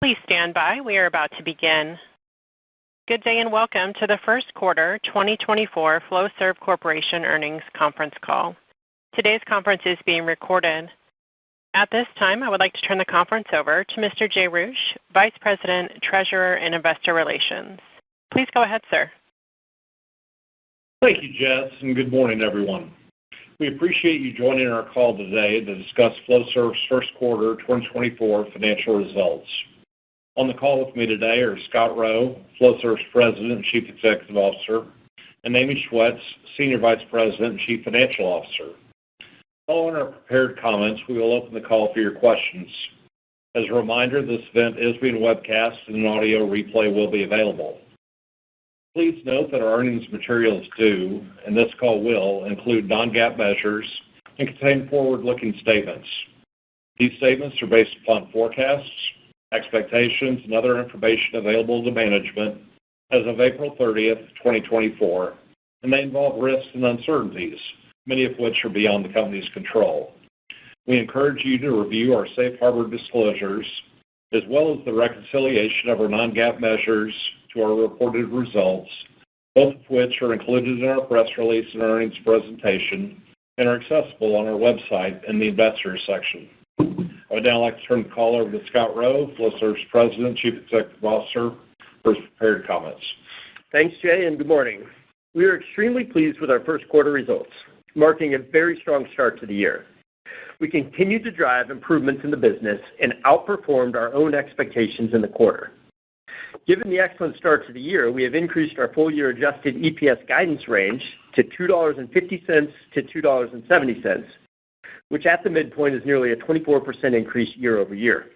Please stand by. We are about to begin. Good day and welcome to the first quarter 2024 Flowserve Corporation earnings conference call. Today's conference is being recorded. At this time, I would like to turn the conference over to Mr. Jay Roueche, Vice President, Treasurer, and Investor Relations. Please go ahead, sir. Thank you, Jess, and good morning, everyone. We appreciate you joining our call today to discuss Flowserve's first quarter 2024 financial results. On the call with me today are Scott Rowe, Flowserve's President and Chief Executive Officer, and Amy Schwetz, Senior Vice President and Chief Financial Officer. Following our prepared comments, we will open the call for your questions. As a reminder, this event is being webcast and an audio replay will be available. Please note that our earnings materials do, and this call will, include non-GAAP measures and contain forward-looking statements. These statements are based upon forecasts, expectations, and other information available to management as of April 30th, 2024, and they involve risks and uncertainties, many of which are beyond the company's control. We encourage you to review our safe harbor disclosures, as well as the reconciliation of our non-GAAP measures to our reported results, both of which are included in our press release and earnings presentation and are accessible on our website in the Investors section. I would now like to turn the call over to Scott Rowe, Flowserve's President and Chief Executive Officer, for his prepared comments. Thanks, Jay, and good morning. We are extremely pleased with our first quarter results, marking a very strong start to the year. We continued to drive improvements in the business and outperformed our own expectations in the quarter. Given the excellent start to the year, we have increased our full-year adjusted EPS guidance range to $2.50 to $2.70, which at the midpoint is nearly a 24% increase year-over-year.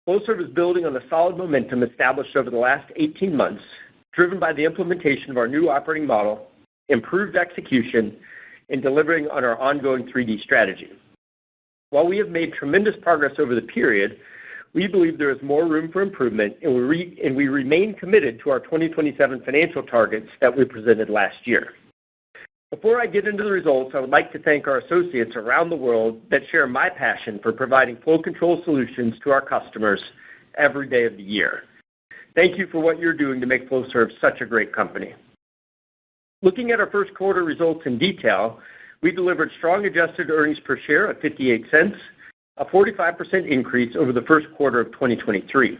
Flowserve is building on the solid momentum established over the last 18 months, driven by the implementation of our new operating model, improved execution, and delivering on our ongoing 3D strategy. While we have made tremendous progress over the period, we believe there is more room for improvement, and we remain committed to our 2027 financial targets that we presented last year. Before I get into the results, I would like to thank our associates around the world that share my passion for providing flow control solutions to our customers every day of the year. Thank you for what you're doing to make Flowserve such a great company. Looking at our first quarter results in detail, we delivered strong adjusted earnings per share of 58 cents, a 45% increase over the first quarter of 2023.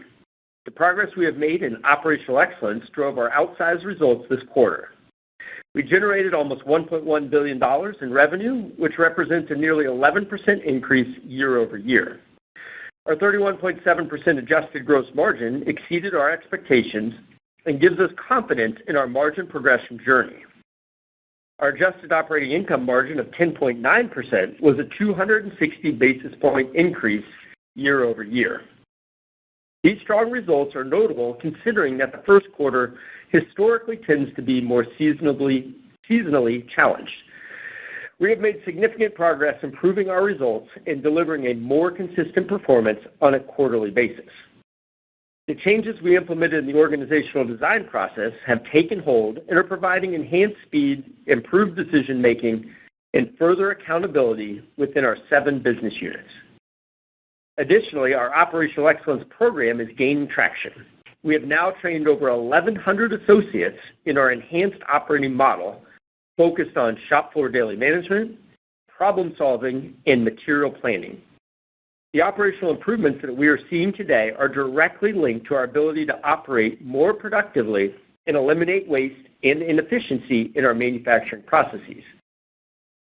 The progress we have made in operational excellence drove our outsized results this quarter. We generated almost $1.1 billion in revenue, which represents a nearly 11% increase year-over-year. Our 31.7% adjusted gross margin exceeded our expectations and gives us confidence in our margin progression journey. Our adjusted operating income margin of 10.9% was a 260 basis point increase year-over-year. These strong results are notable considering that the first quarter historically tends to be more seasonally challenged. We have made significant progress improving our results and delivering a more consistent performance on a quarterly basis. The changes we implemented in the organizational design process have taken hold and are providing enhanced speed, improved decision-making, and further accountability within our 7 business units. Additionally, our operational excellence program is gaining traction. We have now trained over 1,100 associates in our enhanced operating model focused on shop floor daily management, problem-solving, and material planning. The operational improvements that we are seeing today are directly linked to our ability to operate more productively and eliminate waste and inefficiency in our manufacturing processes.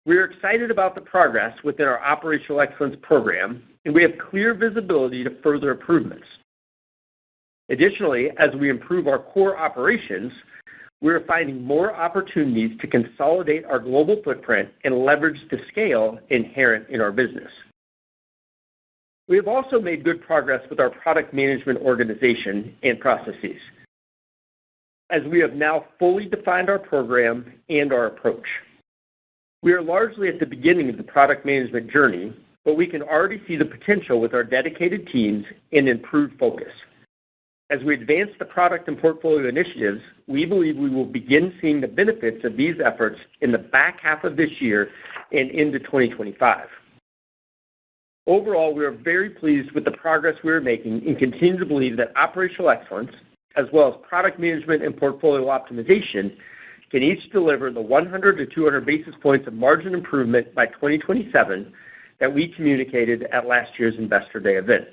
We are excited about the progress within our operational excellence program, and we have clear visibility to further improvements. Additionally, as we improve our core operations, we are finding more opportunities to consolidate our global footprint and leverage the scale inherent in our business. We have also made good progress with our product management organization and processes, as we have now fully defined our program and our approach. We are largely at the beginning of the product management journey, but we can already see the potential with our dedicated teams and improved focus. As we advance the product and portfolio initiatives, we believe we will begin seeing the benefits of these efforts in the back half of this year and into 2025. Overall, we are very pleased with the progress we are making and continue to believe that operational excellence, as well as product management and portfolio optimization, can each deliver the 100 to 200 basis points of margin improvement by 2027 that we communicated at last year's Investor Day event.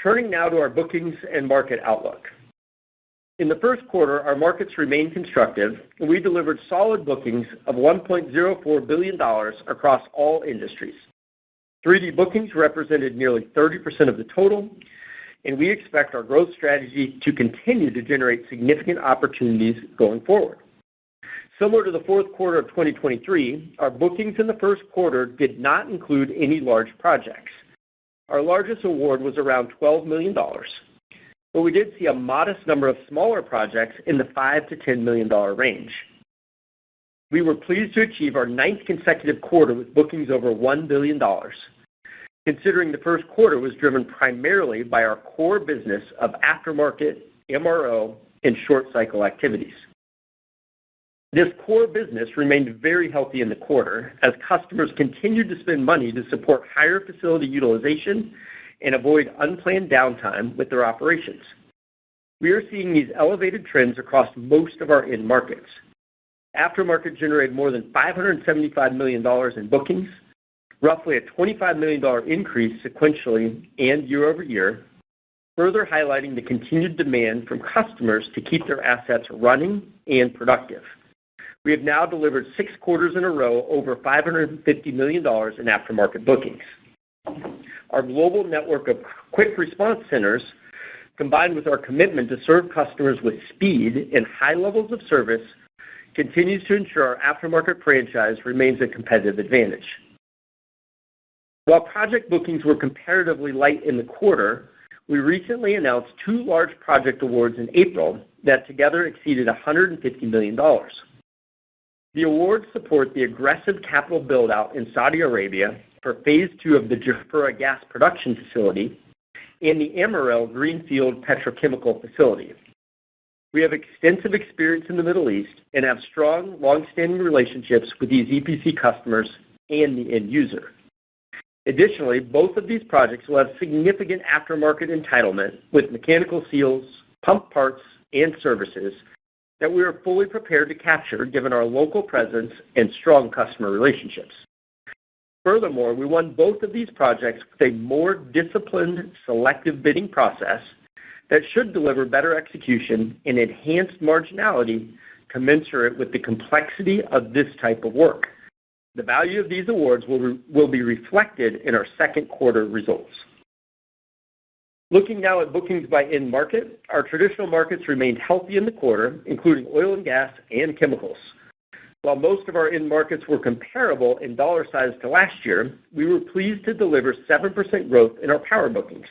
Turning now to our bookings and market outlook. In the first quarter, our markets remained constructive, and we delivered solid bookings of $1.04 billion across all industries. 3D bookings represented nearly 30% of the total, and we expect our growth strategy to continue to generate significant opportunities going forward. Similar to the fourth quarter of 2023, our bookings in the first quarter did not include any large projects. Our largest award was around $12 million, but we did see a modest number of smaller projects in the $5 to $10 million range. We were pleased to achieve our 9th consecutive quarter with bookings over $1 billion, considering the first quarter was driven primarily by our core business of aftermarket, MRO, and short-cycle activities. This core business remained very healthy in the quarter as customers continued to spend money to support higher facility utilization and avoid unplanned downtime with their operations. We are seeing these elevated trends across most of our end markets. Aftermarket generated more than $575 million in bookings, roughly a $25 million increase sequentially and year over year, further highlighting the continued demand from customers to keep their assets running and productive. We have now delivered 6 quarters in a row over $550 million in aftermarket bookings. Our global network of quick response centers, combined with our commitment to serve customers with speed and high levels of service, continues to ensure our aftermarket franchise remains a competitive advantage. While project bookings were comparatively light in the quarter, we recently announced 2 large project awards in April that together exceeded $150 million. The awards support the aggressive capital build-out in Saudi Arabia for Phase 2 of the Jafurah gas production facility and the Amiral Greenfield petrochemical facility. We have extensive experience in the Middle East and have strong, long-standing relationships with these EPC customers and the end user. Additionally, both of these projects will have significant aftermarket entitlement with mechanical seals, pump parts, and services that we are fully prepared to capture given our local presence and strong customer relationships. Furthermore, we won both of these projects with a more disciplined, selective bidding process that should deliver better execution and enhanced marginality commensurate with the complexity of this type of work. The value of these awards will be reflected in our second quarter results. Looking now at bookings by end market, our traditional markets remained healthy in the quarter, including oil and gas and chemicals. While most of our end markets were comparable in dollar size to last year, we were pleased to deliver 7% growth in our power bookings.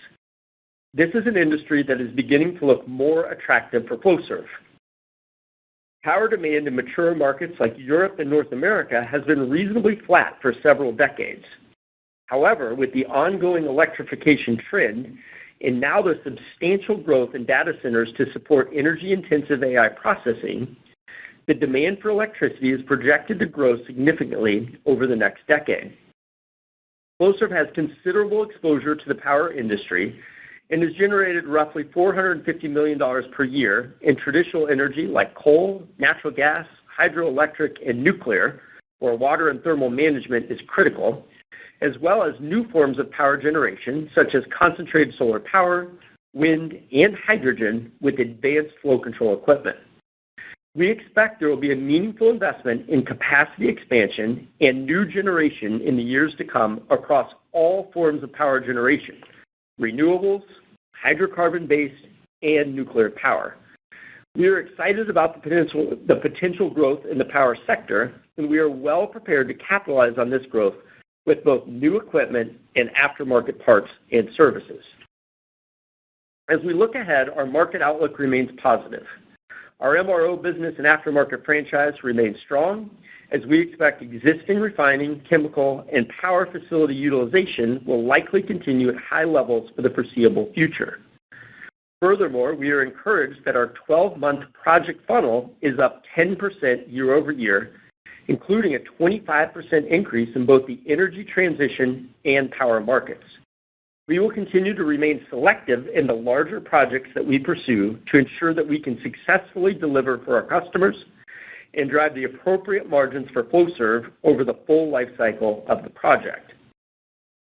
This is an industry that is beginning to look more attractive for Flowserve. Power demand in mature markets like Europe and North America has been reasonably flat for several decades. However, with the ongoing electrification trend and now the substantial growth in data centers to support energy-intensive AI processing, the demand for electricity is projected to grow significantly over the next decade. Flowserve has considerable exposure to the power industry and has generated roughly $450 million per year in traditional energy like coal, natural gas, hydroelectric, and nuclear, where water and thermal management is critical, as well as new forms of power generation such as concentrated solar power, wind, and hydrogen with advanced flow control equipment. We expect there will be a meaningful investment in capacity expansion and new generation in the years to come across all forms of power generation: renewables, hydrocarbon-based, and nuclear power. We are excited about the potential growth in the power sector, and we are well prepared to capitalize on this growth with both new equipment and aftermarket parts and services. As we look ahead, our market outlook remains positive. Our MRO business and aftermarket franchise remains strong, as we expect existing refining, chemical, and power facility utilization will likely continue at high levels for the foreseeable future. Furthermore, we are encouraged that our 12-month project funnel is up 10% year over year, including a 25% increase in both the energy transition and power markets. We will continue to remain selective in the larger projects that we pursue to ensure that we can successfully deliver for our customers and drive the appropriate margins for Flowserve over the full life cycle of the project.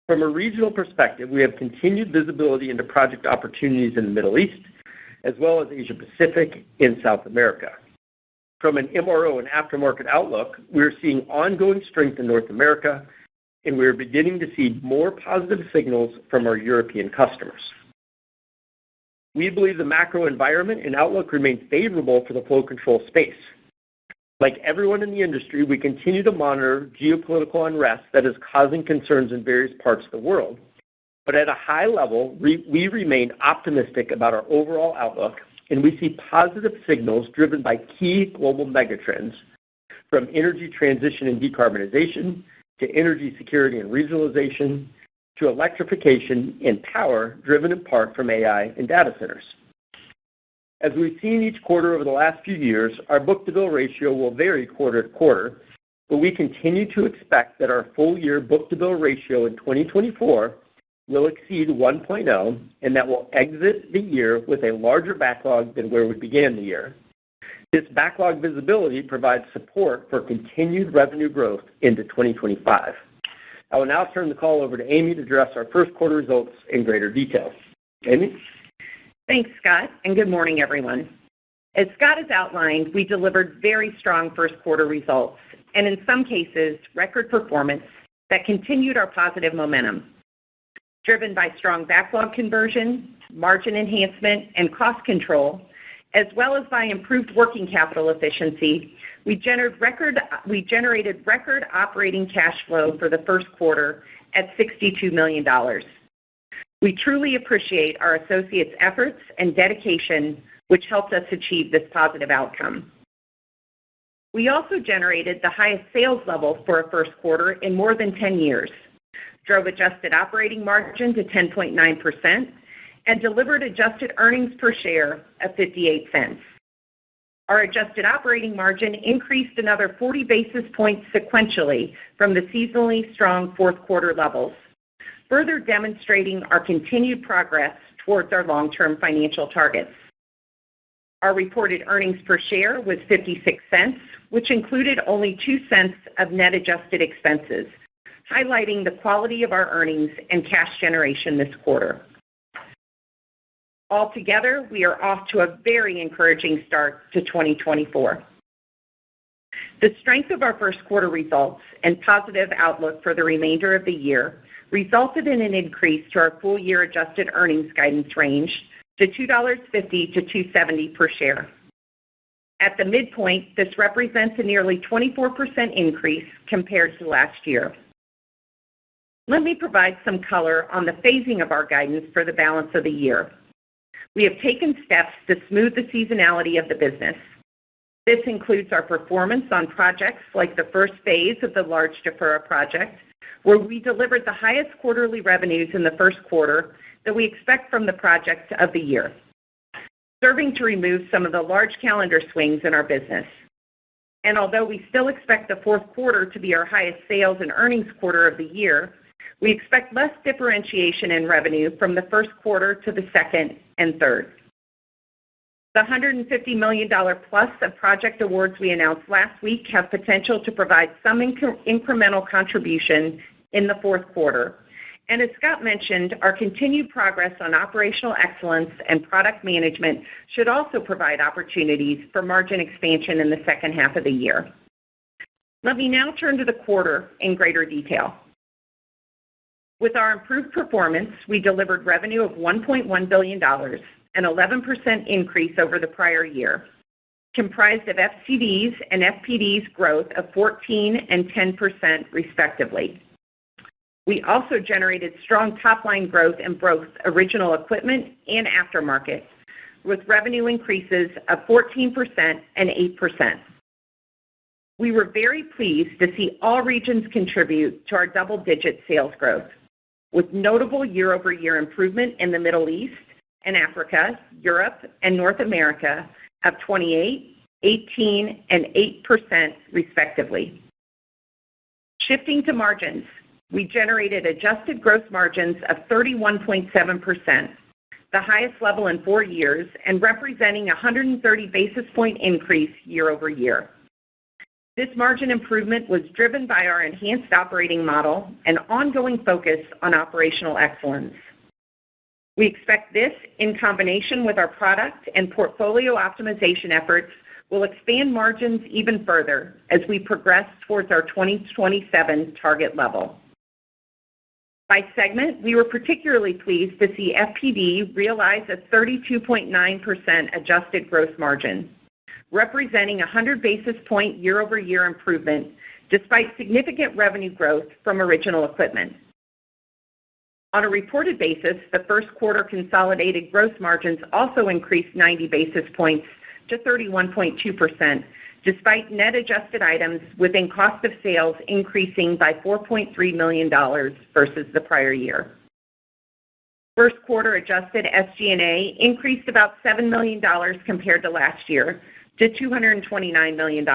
From a regional perspective, we have continued visibility into project opportunities in the Middle East, as well as Asia Pacific and South America. From an MRO and aftermarket outlook, we are seeing ongoing strength in North America, and we are beginning to see more positive signals from our European customers. We believe the macro environment and outlook remain favorable for the flow control space. Like everyone in the industry, we continue to monitor geopolitical unrest that is causing concerns in various parts of the world. But at a high level, we remain optimistic about our overall outlook, and we see positive signals driven by key global megatrends, from energy transition and decarbonization to energy security and regionalization to electrification and power driven in part from AI and data centers. As we've seen each quarter over the last few years, our book-to-bill ratio will vary quarter to quarter, but we continue to expect that our full-year book-to-bill ratio in 2024 will exceed 1.0, and that will exit the year with a larger backlog than where we began the year. This backlog visibility provides support for continued revenue growth into 2025. I will now turn the call over to Amy to address our first quarter results in greater detail. Amy? Thanks, Scott, and good morning, everyone. As Scott has outlined, we delivered very strong first quarter results, and in some cases, record performance that continued our positive momentum. Driven by strong backlog conversion, margin enhancement, and cost control, as well as by improved working capital efficiency, we generated record operating cash flow for the first quarter at $62 million. We truly appreciate our associates' efforts and dedication, which helped us achieve this positive outcome. We also generated the highest sales level for a first quarter in more than 10 years, drove adjusted operating margin to 10.9%, and delivered adjusted earnings per share of 58 cents. Our adjusted operating margin increased another 40 basis points sequentially from the seasonally strong fourth quarter levels, further demonstrating our continued progress towards our long-term financial targets. Our reported earnings per share was 56 cents, which included only 2 cents of net adjusted expenses, highlighting the quality of our earnings and cash generation this quarter. Altogether, we are off to a very encouraging start to 2024. The strength of our first quarter results and positive outlook for the remainder of the year resulted in an increase to our full-year adjusted earnings guidance range to $2.50 to $2.70 per share. At the midpoint, this represents a nearly 24% increase compared to last year. Let me provide some color on the phasing of our guidance for the balance of the year. We have taken steps to smooth the seasonality of the business. This includes our performance on projects like the first phase of the large Jafurah project, where we delivered the highest quarterly revenues in the first quarter that we expect from the project of the year, serving to remove some of the large calendar swings in our business. And although we still expect the fourth quarter to be our highest sales and earnings quarter of the year, we expect less differentiation in revenue from the first quarter to the second and third. The $150 million plus of project awards we announced last week have potential to provide some incremental contribution in the fourth quarter. And as Scott mentioned, our continued progress on operational excellence and product management should also provide opportunities for margin expansion in the second half of the year. Let me now turn to the quarter in greater detail. With our improved performance, we delivered revenue of $1.1 billion, an 11% increase over the prior year, comprised of FCDs and FPDs growth of 14% and 10% respectively. We also generated strong top-line growth in both original equipment and aftermarket, with revenue increases of 14% and 8%. We were very pleased to see all regions contribute to our double-digit sales growth, with notable year-over-year improvement in the Middle East and Africa, Europe, and North America of 28%, 18%, and 8% respectively. Shifting to margins, we generated adjusted gross margins of 31.7%, the highest level in 4 years and representing a 130 basis point increase year over year. This margin improvement was driven by our enhanced operating model and ongoing focus on operational excellence. We expect this, in combination with our product and portfolio optimization efforts, will expand margins even further as we progress towards our 2027 target level. By segment, we were particularly pleased to see FPD realize a 32.9% adjusted gross margin, representing a 100 basis point year-over-year improvement despite significant revenue growth from original equipment. On a reported basis, the first quarter consolidated gross margins also increased 90 basis points to 31.2%, despite net adjusted items within cost of sales increasing by $4.3 million versus the prior year. First quarter adjusted SG&A increased about $7 million compared to last year to $229 million.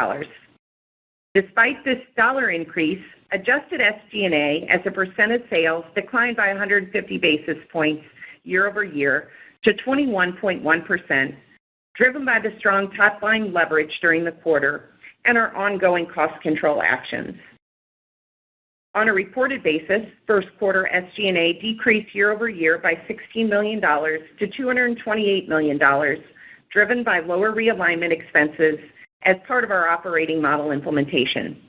Despite this dollar increase, adjusted SG&A as a percent of sales declined by 150 basis points year over year to 21.1%, driven by the strong top-line leverage during the quarter and our ongoing cost control actions. On a reported basis, first quarter SG&A decreased year over year by $16 million to $228 million, driven by lower realignment expenses as part of our operating model implementation.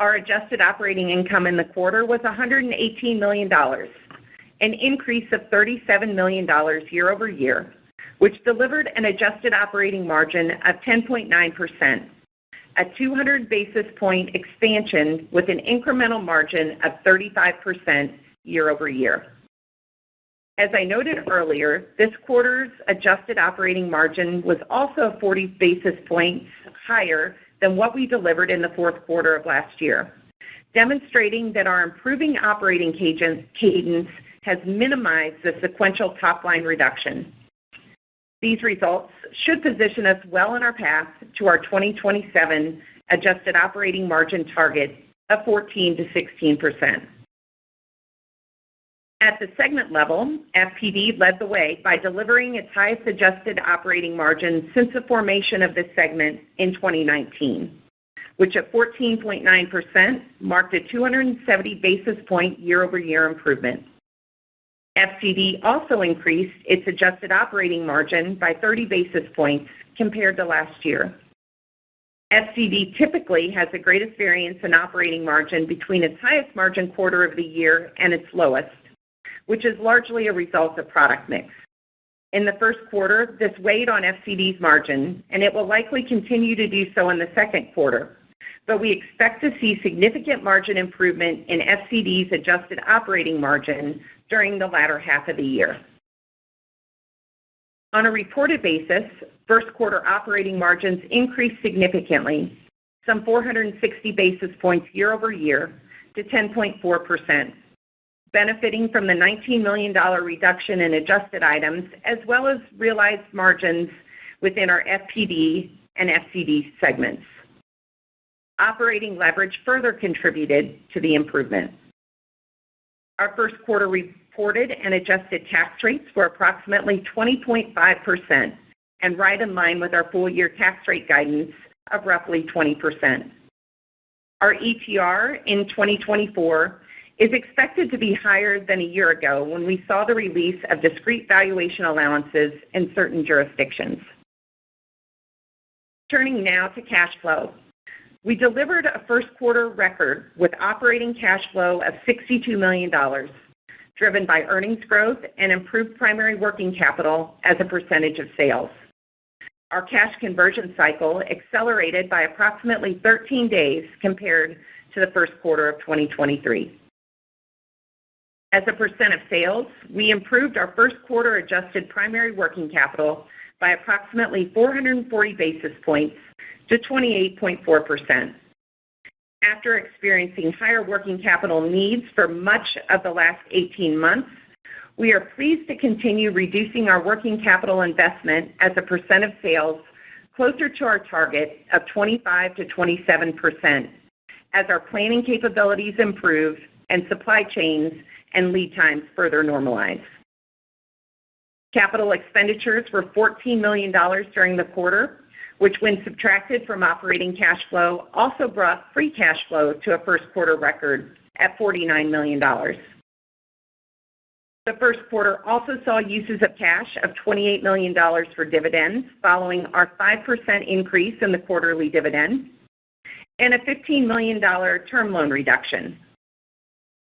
Our adjusted operating income in the quarter was $118 million, an increase of $37 million year over year, which delivered an adjusted operating margin of 10.9%, a 200 basis point expansion with an incremental margin of 35% year over year. As I noted earlier, this quarter's adjusted operating margin was also 40 basis points higher than what we delivered in the fourth quarter of last year, demonstrating that our improving operating cadence has minimized the sequential top-line reduction. These results should position us well on our path to our 2027 adjusted operating margin target of 14 to 16%. At the segment level, FPD led the way by delivering its highest adjusted operating margin since the formation of this segment in 2019, which at 14.9% marked a 270 basis point year-over-year improvement. FCD also increased its adjusted operating margin by 30 basis points compared to last year. FCD typically has the greatest variance in operating margin between its highest margin quarter of the year and its lowest, which is largely a result of product mix. In the first quarter, this weighed on FCD's margin, and it will likely continue to do so in the second quarter, but we expect to see significant margin improvement in FCD's adjusted operating margin during the latter half of the year. On a reported basis, first quarter operating margins increased significantly, some 460 basis points year over year to 10.4%, benefiting from the $19 million reduction in adjusted items as well as realized margins within our FPD and FCD segments. Operating leverage further contributed to the improvement. Our first quarter reported and adjusted tax rates were approximately 20.5% and right in line with our full-year tax rate guidance of roughly 20%. Our ETR in 2024 is expected to be higher than a year ago when we saw the release of discrete valuation allowances in certain jurisdictions. Turning now to cash flow. We delivered a first quarter record with operating cash flow of $62 million, driven by earnings growth and improved primary working capital as a percentage of sales. Our cash conversion cycle accelerated by approximately 13 days compared to the first quarter of 2023. As a percent of sales, we improved our first quarter adjusted primary working capital by approximately 440 basis points to 28.4%. After experiencing higher working capital needs for much of the last 18 months, we are pleased to continue reducing our working capital investment as a percent of sales closer to our target of 25 to 27% as our planning capabilities improve and supply chains and lead times further normalize. Capital expenditures were $14 million during the quarter, which, when subtracted from operating cash flow, also brought free cash flow to a first quarter record at $49 million. The first quarter also saw uses of cash of $28 million for dividends, following our 5% increase in the quarterly dividend, and a $15 million term loan reduction.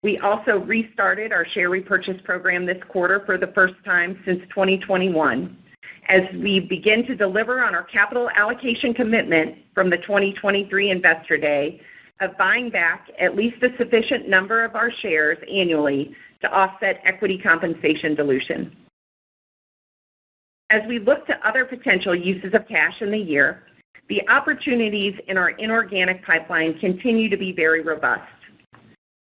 We also restarted our share repurchase program this quarter for the first time since 2021, as we begin to deliver on our capital allocation commitment from the 2023 Investor Day of buying back at least a sufficient number of our shares annually to offset equity compensation dilution. As we look to other potential uses of cash in the year, the opportunities in our inorganic pipeline continue to be very robust.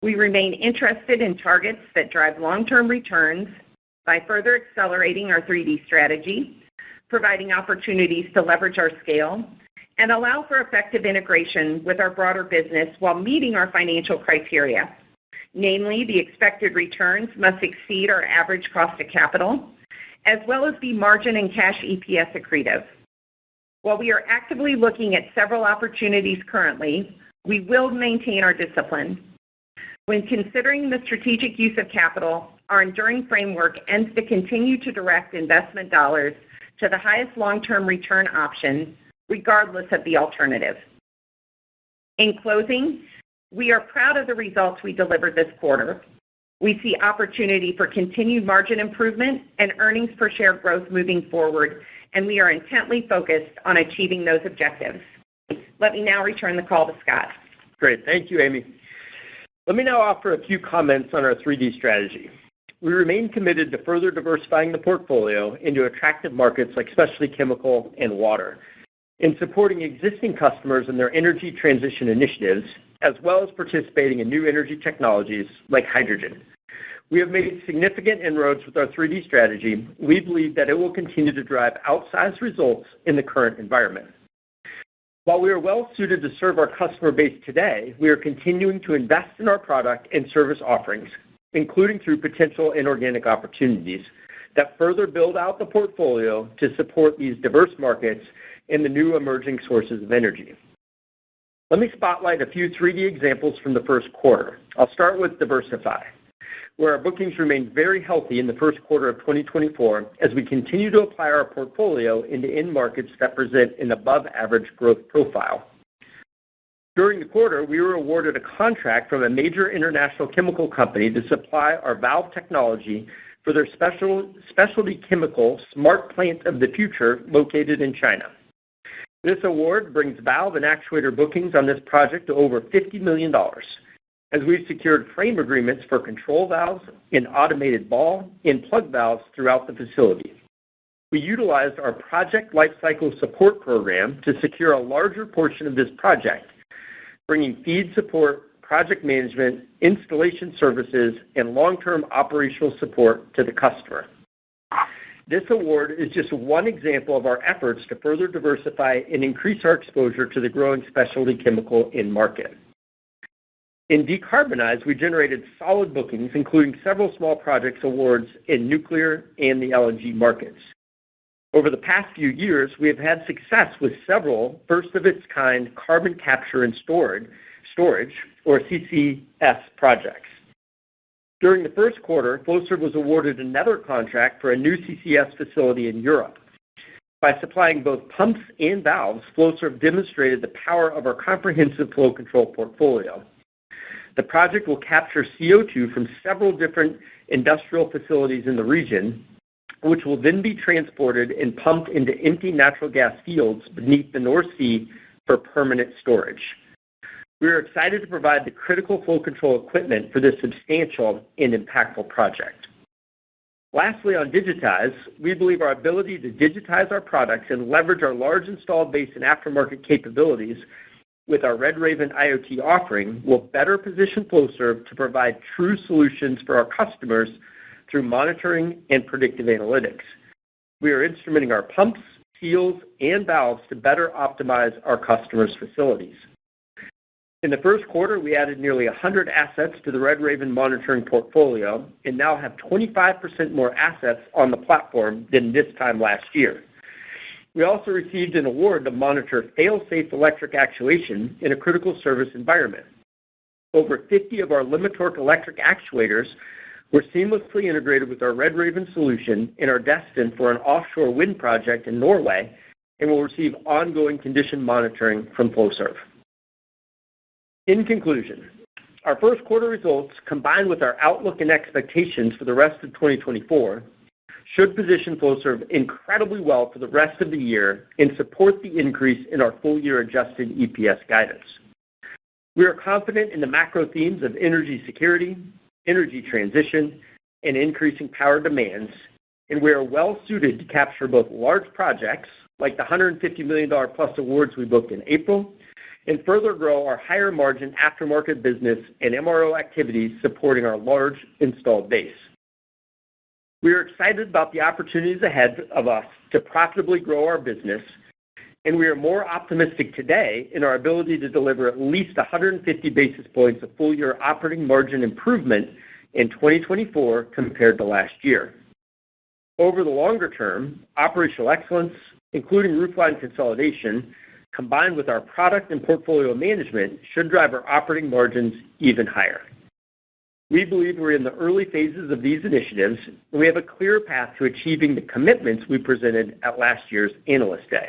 We remain interested in targets that drive long-term returns by further accelerating our 3D strategy, providing opportunities to leverage our scale, and allow for effective integration with our broader business while meeting our financial criteria. Namely, the expected returns must exceed our average cost of capital, as well as be margin and cash EPS accretive. While we are actively looking at several opportunities currently, we will maintain our discipline. When considering the strategic use of capital, our enduring framework aims to continue to direct investment dollars to the highest long-term return option, regardless of the alternative. In closing, we are proud of the results we delivered this quarter. We see opportunity for continued margin improvement and earnings per share growth moving forward, and we are intently focused on achieving those objectives. Let me now return the call to Scott. Great. Thank you, Amy. Let me now offer a few comments on our 3D strategy. We remain committed to further diversifying the portfolio into attractive markets like specialty chemical and water, in supporting existing customers in their energy transition initiatives, as well as participating in new energy technologies like hydrogen. We have made significant inroads with our 3D strategy. We believe that it will continue to drive outsized results in the current environment. While we are well suited to serve our customer base today, we are continuing to invest in our product and service offerings, including through potential inorganic opportunities that further build out the portfolio to support these diverse markets and the new emerging sources of energy. Let me spotlight a few 3D examples from the first quarter. I'll start with diversify, where our bookings remained very healthy in the first quarter of 2024 as we continue to apply our portfolio into end markets that present an above-average growth profile. During the quarter, we were awarded a contract from a major international chemical company to supply our valve technology for their specialty chemical smart plant of the future located in China. This award brings valve and actuator bookings on this project to over $50 million, as we've secured frame agreements for control valves and automated ball and plug valves throughout the facility. We utilized our project lifecycle support program to secure a larger portion of this project, bringing feed support, project management, installation services, and long-term operational support to the customer. This award is just one example of our efforts to further diversify and increase our exposure to the growing specialty chemical end market. In decarbonize, we generated solid bookings, including several small projects awards in nuclear and the LNG markets. Over the past few years, we have had success with several first-of-its-kind carbon capture and storage, or CCS, projects. During the first quarter, Flowserve was awarded another contract for a new CCS facility in Europe. By supplying both pumps and valves, Flowserve demonstrated the power of our comprehensive flow control portfolio. The project will capture CO2 from several different industrial facilities in the region, which will then be transported and pumped into empty natural gas fields beneath the North Sea for permanent storage. We are excited to provide the critical flow control equipment for this substantial and impactful project. Lastly, on digitize, we believe our ability to digitize our products and leverage our large installed base and aftermarket capabilities with our Red Raven IoT offering will better position Flowserve to provide true solutions for our customers through monitoring and predictive analytics. We are instrumenting our pumps, seals, and valves to better optimize our customers' facilities. In the first quarter, we added nearly 100 assets to the Red Raven monitoring portfolio and now have 25% more assets on the platform than this time last year. We also received an award to monitor fail-safe electric actuation in a critical service environment. Over 50 of our Limitorque electric actuators were seamlessly integrated with our Red Raven solution and are destined for an offshore wind project in Norway and will receive ongoing condition monitoring from Flowserve. In conclusion, our first quarter results, combined with our outlook and expectations for the rest of 2024, should position Flowserve incredibly well for the rest of the year and support the increase in our full-year adjusted EPS guidance. We are confident in the macro themes of energy security, energy transition, and increasing power demands, and we are well-suited to capture both large projects, like the $150 million plus awards we booked in April, and further grow our higher-margin aftermarket business and MRO activities supporting our large installed base. We are excited about the opportunities ahead of us to profitably grow our business, and we are more optimistic today in our ability to deliver at least 150 basis points of full-year operating margin improvement in 2024 compared to last year. Over the longer term, operational excellence, including roofline consolidation, combined with our product and portfolio management, should drive our operating margins even higher. We believe we're in the early phases of these initiatives, and we have a clear path to achieving the commitments we presented at last year's Analyst Day.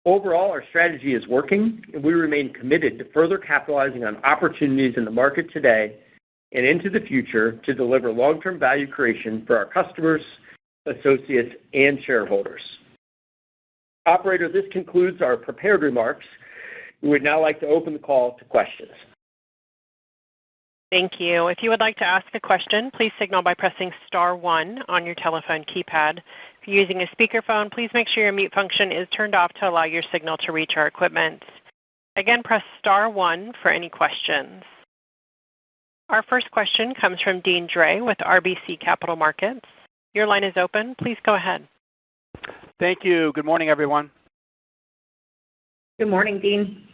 Overall, our strategy is working, and we remain committed to further capitalizing on opportunities in the market today and into the future to deliver long-term value creation for our customers, associates, and shareholders. Operator, this concludes our prepared remarks. We would now like to open the call to questions. Thank you. If you would like to ask a question, please signal by pressing star 1 on your telephone keypad. If you're using a speakerphone, please make sure your mute function is turned off to allow your signal to reach our equipment. Again, press star 1 for any questions. Our first question comes from Deane Dray with RBC Capital Markets. Your line is open. Please go ahead. Thank you. Good morning, everyone. Good morning, Dean.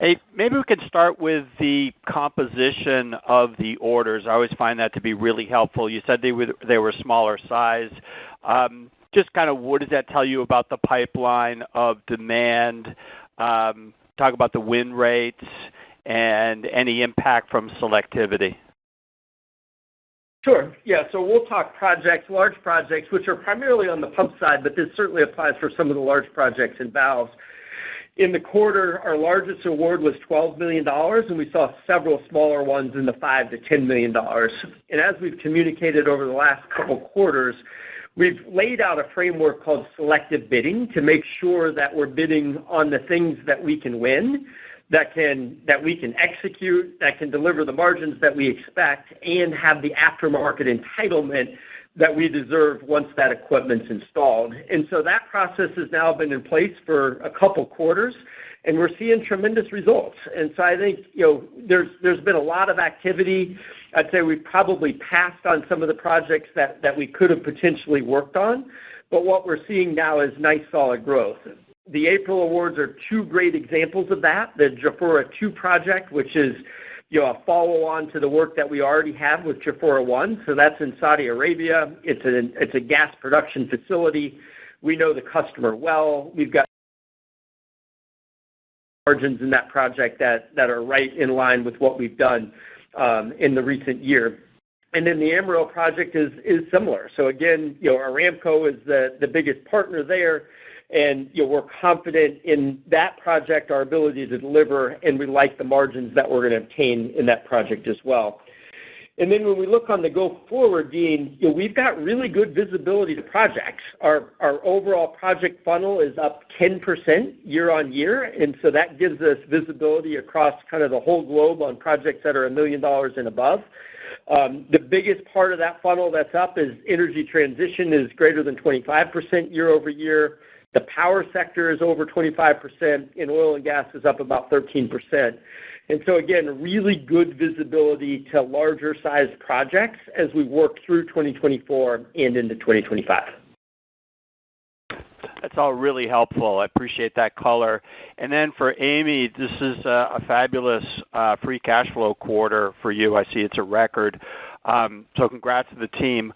Hey, maybe we could start with the composition of the orders. I always find that to be really helpful. You said they were smaller size. Just kind of what does that tell you about the pipeline of demand? Talk about the win rates and any impact from selectivity. Sure. Yeah, so we'll talk projects, large projects, which are primarily on the pump side, but this certainly applies for some of the large projects in valves. In the quarter, our largest award was $12 million, and we saw several smaller ones in the $5 to $10 million. And as we've communicated over the last couple quarters, we've laid out a framework called selective bidding to make sure that we're bidding on the things that we can win, that we can execute, that can deliver the margins that we expect, and have the aftermarket entitlement that we deserve once that equipment's installed. And so that process has now been in place for a couple quarters, and we're seeing tremendous results. And so I think, there's been a lot of activity. I'd say we've probably passed on some of the projects that we could have potentially worked on, but what we're seeing now is nice, solid growth. The April awards are two great examples of that. The Jafurah 2 project, which is a follow-on to the work that we already have with Jafurah 1. So that's in Saudi Arabia. It's a gas production facility. We know the customer well. We've got margins in that project that are right in line with what we've done in the recent year. And then the Amarillo project is similar. So again, Aramco is the biggest partner there. And we're confident in that project, our ability to deliver, and we like the margins that we're going to obtain in that project as well. And then when we look on the go forward, Dean, we've got really good visibility to projects. Our overall project funnel is up 10% year on year, and so that gives us visibility across kind of the whole globe on projects that are $1 million and above. The biggest part of that funnel that's up is energy transition is greater than 25% year over year. The power sector is over 25%, and oil and gas is up about 13%. And so, again, really good visibility to larger-sized projects as we work through 2024 and into 2025. That's all really helpful. I appreciate that color. And then for Amy, this is a fabulous free cash flow quarter for you. I see it's a record. So congrats to the team.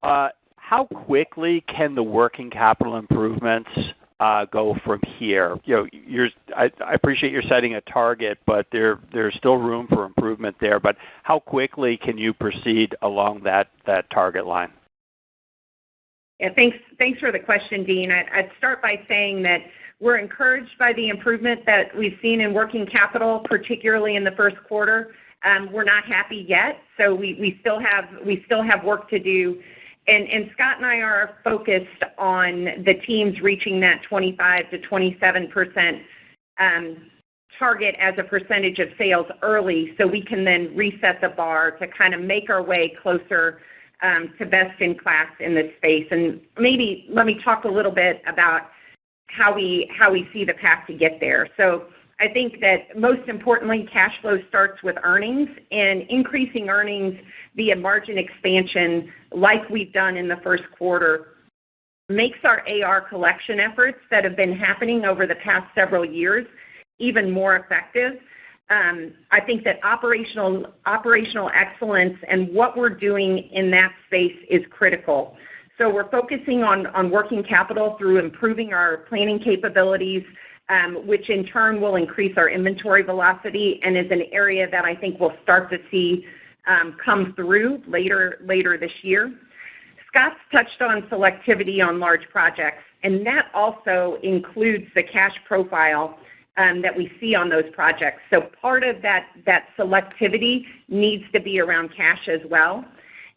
How quickly can the working capital improvements go from here? I appreciate you're setting a target, but there's still room for improvement there. But how quickly can you proceed along that target line? Yeah, thanks for the question, Dean. I'd start by saying that we're encouraged by the improvement that we've seen in working capital, particularly in the first quarter. We're not happy yet, so we still have work to do. And Scott and I are focused on the teams reaching that 25 to 27% target as a percentage of sales early, so we can then reset the bar to kind of make our way closer to best in class in this space. And maybe let me talk a little bit about how we see the path to get there. So I think that most importantly, cash flow starts with earnings, and increasing earnings via margin expansion like we've done in the first quarter makes our AR collection efforts that have been happening over the past several years even more effective. I think that operational excellence and what we're doing in that space is critical. So we're focusing on working capital through improving our planning capabilities, which in turn will increase our inventory velocity and is an area that I think we'll start to see come through later this year. Scott's touched on selectivity on large projects, and that also includes the cash profile that we see on those projects. So part of that selectivity needs to be around cash as well.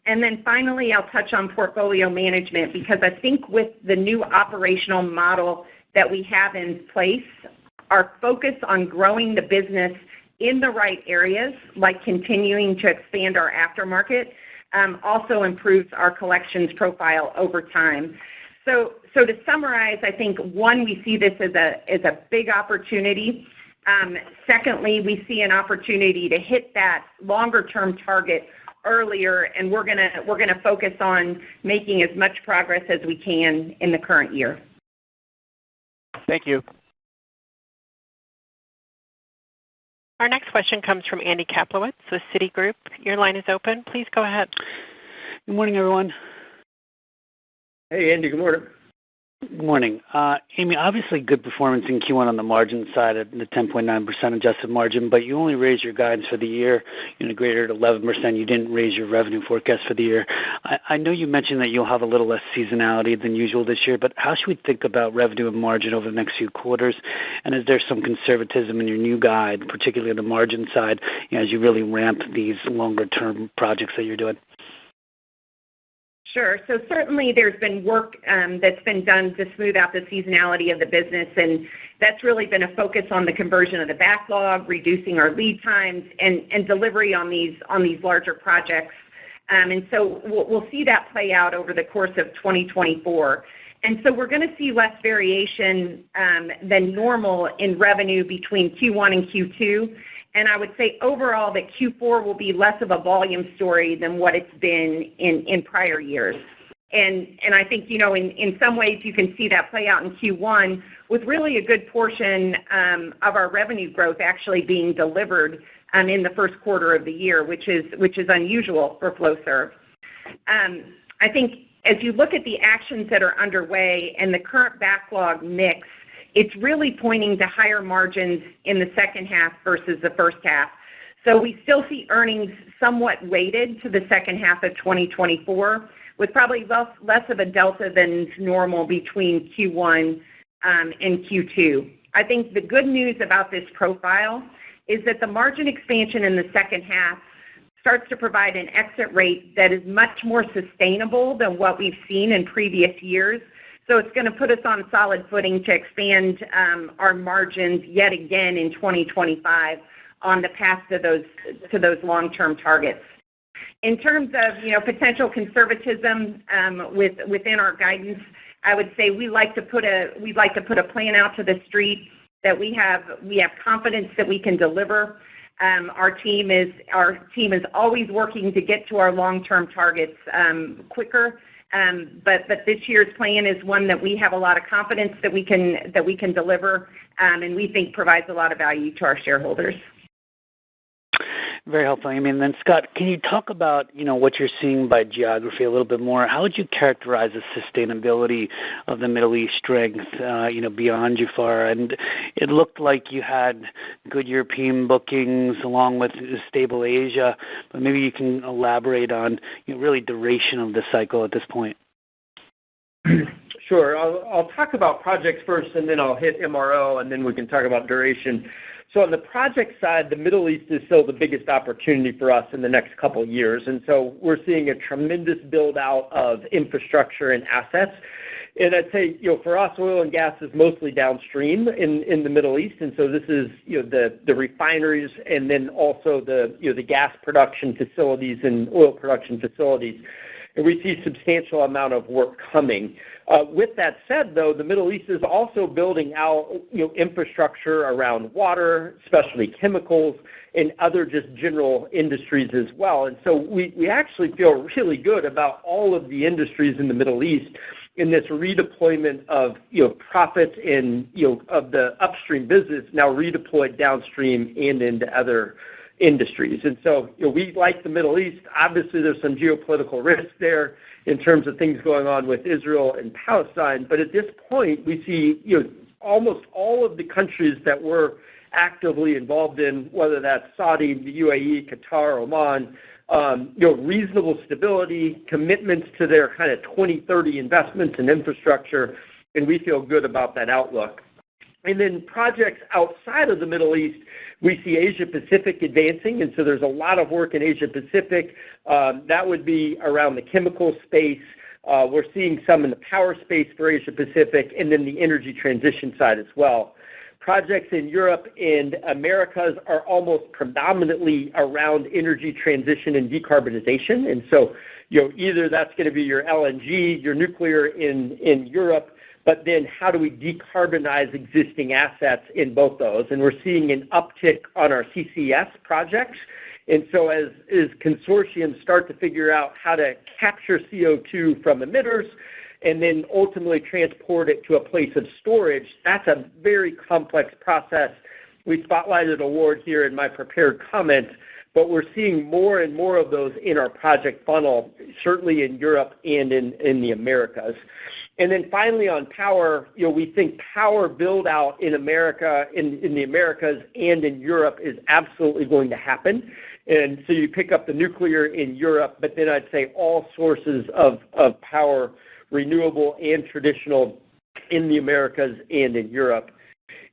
And then finally, I'll touch on portfolio management, because I think with the new operational model that we have in place, our focus on growing the business in the right areas, like continuing to expand our aftermarket, also improves our collections profile over time. So to summarize, I think, one, we see this as a big opportunity. Secondly, we see an opportunity to hit that longer-term target earlier, and we're gonna focus on making as much progress as we can in the current year. Thank you. Our next question comes from Andy Kaplowitz with Citigroup. Your line is open. Please go ahead. Good morning, everyone. Hey, Andy. Good morning. Good morning. Amy, obviously good performance in Q1 on the margin side at the 10.9% adjusted margin, but you only raised your guidance for the year, greater at 11%. You didn't raise your revenue forecast for the year. I know you mentioned that you'll have a little less seasonality than usual this year, but how should we think about revenue and margin over the next few quarters? And is there some conservatism in your new guide, particularly on the margin side, as you really ramp these longer-term projects that you're doing? Sure. So certainly there's been work that's been done to smooth out the seasonality of the business, and that's really been a focus on the conversion of the backlog, reducing our lead times, and delivery on these larger projects. And so we'll see that play out over the course of 2024. And so we're going to see less variation than normal in revenue between Q1 and Q2. And I would say overall that Q4 will be less of a volume story than what it's been in prior years. And I think, in some ways you can see that play out in Q1 with really a good portion of our revenue growth actually being delivered in the first quarter of the year, which is unusual for Flowserve. I think as you look at the actions that are underway and the current backlog mix, it's really pointing to higher margins in the second half versus the first half. So we still see earnings somewhat weighted to the second half of 2024, with probably less of a delta than normal between Q1 and Q2. I think the good news about this profile is that the margin expansion in the second half starts to provide an exit rate that is much more sustainable than what we've seen in previous years. So it's going to put us on solid footing to expand our margins yet again in 2025 on the path to those long-term targets. In terms of potential conservatism within our guidance, I would say we'd like to put a plan out to the street that we have confidence that we can deliver. Our team is always working to get to our long-term targets quicker. But this year's plan is one that we have a lot of confidence that we can deliver, and we think provides a lot of value to our shareholders. Very helpful, Amy. And then, Scott, can you talk about, what you're seeing by geography a little bit more? How would you characterize the sustainability of the Middle East strength, beyond Jafar? And it looked like you had good European bookings along with stable Asia, but maybe you can elaborate on, really duration of the cycle at this point. Sure. I'll talk about projects first, and then I'll hit MRO, and then we can talk about duration. So on the project side, the Middle East is still the biggest opportunity for us in the next couple of years. And so we're seeing a tremendous build-out of infrastructure and assets. And I'd say, for us, oil and gas is mostly downstream in the Middle East. And so this is, the refineries and then also the gas production facilities and oil production facilities. And we see substantial amount of work coming. With that said, though, the Middle East is also building out, infrastructure around water, especially chemicals, and other just general industries as well. And so we actually feel really good about all of the industries in the Middle East in this redeployment of, profits in, of the upstream business now redeployed downstream and into other industries. And so, we like the Middle East. Obviously, there's some geopolitical risk there in terms of things going on with Israel and Palestine. But at this point, we see, almost all of the countries that we're actively involved in, whether that's Saudi, the UAE, Qatar, Oman, reasonable stability, commitments to their kind of 2030 investments in infrastructure, and we feel good about that outlook. And then projects outside of the Middle East, we see Asia-Pacific advancing, and so there's a lot of work in Asia-Pacific. That would be around the chemical space. We're seeing some in the power space for Asia-Pacific, and then the energy transition side as well. Projects in Europe and Americas are almost predominantly around energy transition and decarbonization. And so, either that's going to be your LNG, your nuclear in Europe, but then how do we decarbonize existing assets in both those? And we're seeing an uptick on our CCS projects. And so as consortiums start to figure out how to capture CO2 from emitters and then ultimately transport it to a place of storage, that's a very complex process. We spotlighted award here in my prepared comments, but we're seeing more and more of those in our project funnel, certainly in Europe and in the Americas. And then finally on power, we think power build out in America, in the Americas and in Europe is absolutely going to happen. And so you pick up the nuclear in Europe, but then I'd say all sources of power, renewable and traditional, in the Americas and in Europe.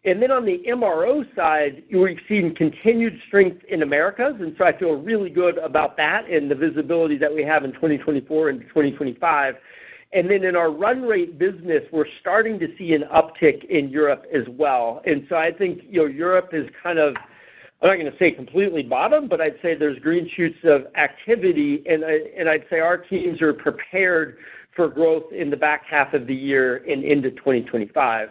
And then on the MRO side, we've seen continued strength in Americas, and so I feel really good about that and the visibility that we have in 2024 and 2025. And then in our run rate business, we're starting to see an uptick in Europe as well. And so I think, Europe is kind of, I'm not going to say completely bottom, but I'd say there's green shoots of activity, and I'd say our teams are prepared for growth in the back half of the year and into 2025.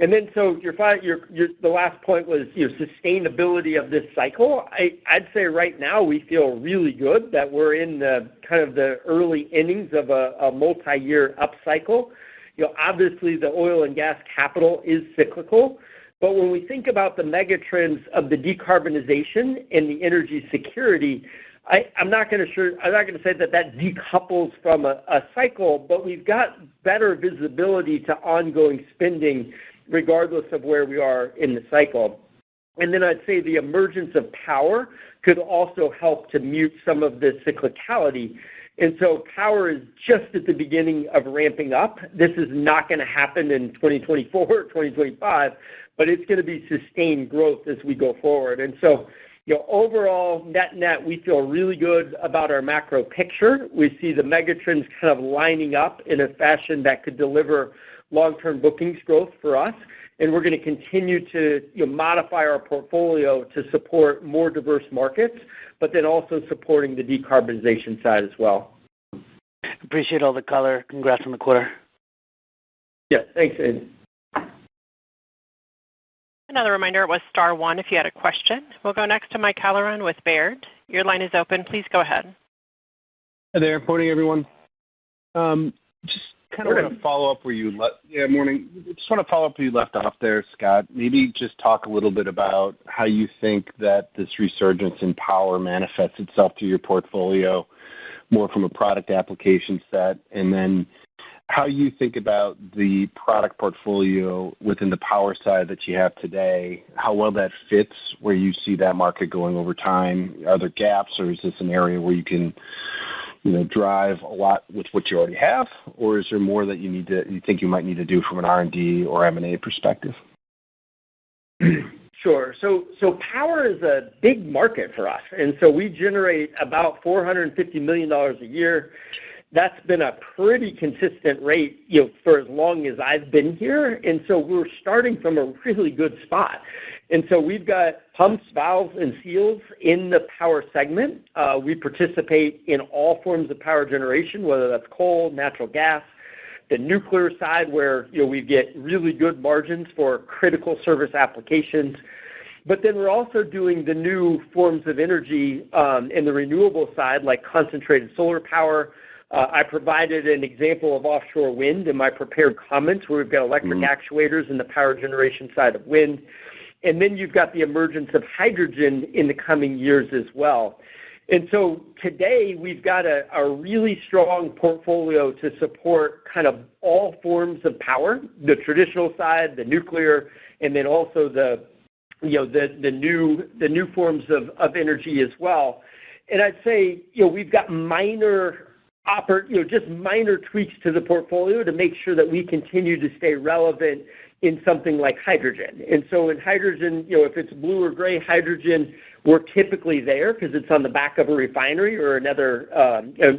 And then so the last point was sustainability of this cycle. I'd say right now we feel really good that we're in the kind of the early innings of a multi-year upcycle. Obviously the oil and gas capital is cyclical, but when we think about the mega trends of the decarbonization and the energy security, I'm not going to say that decouples from a cycle, but we've got better visibility to ongoing spending regardless of where we are in the cycle. And then I'd say the emergence of power could also help to mute some of the cyclicality. And so power is just at the beginning of ramping up. This is not going to happen in 2024 or 2025, but it's going to be sustained growth as we go forward. And so, overall, net, we feel really good about our macro picture. We see the megatrends kind of lining up in a fashion that could deliver long-term bookings growth for us, and we're going to continue to modify our portfolio to support more diverse markets, but then also supporting the decarbonization side as well. Appreciate all the color. Congrats on the quarter. Yeah, thanks, Ed. Another reminder, it was star one if you had a question. We'll go next to Mike Halloran with Baird. Your line is open. Please go ahead. Hi there. Morning, everyone. Just kind of want to follow up where you morning. Just want to follow up where you left off there, Scott. Maybe just talk a little bit about how you think that this resurgence in power manifests itself to your portfolio, more from a product application set, and then how you think about the product portfolio within the power side that you have today, how well that fits where you see that market going over time. Are there gaps, or is this an area where you can, drive a lot with what you already have, or is there more that you think you might need to do from an R&D or M&A perspective? Sure. So power is a big market for us, and so we generate about $450 million a year. That's been a pretty consistent rate, for as long as I've been here, and so we're starting from a really good spot. And so we've got pumps, valves, and seals in the power segment. We participate in all forms of power generation, whether that's coal, natural gas, the nuclear side where we get really good margins for critical service applications. But then we're also doing the new forms of energy in the renewable side, like concentrated solar power. I provided an example of offshore wind in my prepared comments, where we've got electric actuators in the power generation side of wind. And then you've got the emergence of hydrogen in the coming years as well. And so today we've got a really strong portfolio to support kind of all forms of power, the traditional side, the nuclear, and then also the new forms of energy as well. And I'd say we've got minor tweaks to the portfolio to make sure that we continue to stay relevant in something like hydrogen. And so in hydrogen, if it's blue or gray hydrogen, we're typically there because it's on the back of a refinery or another,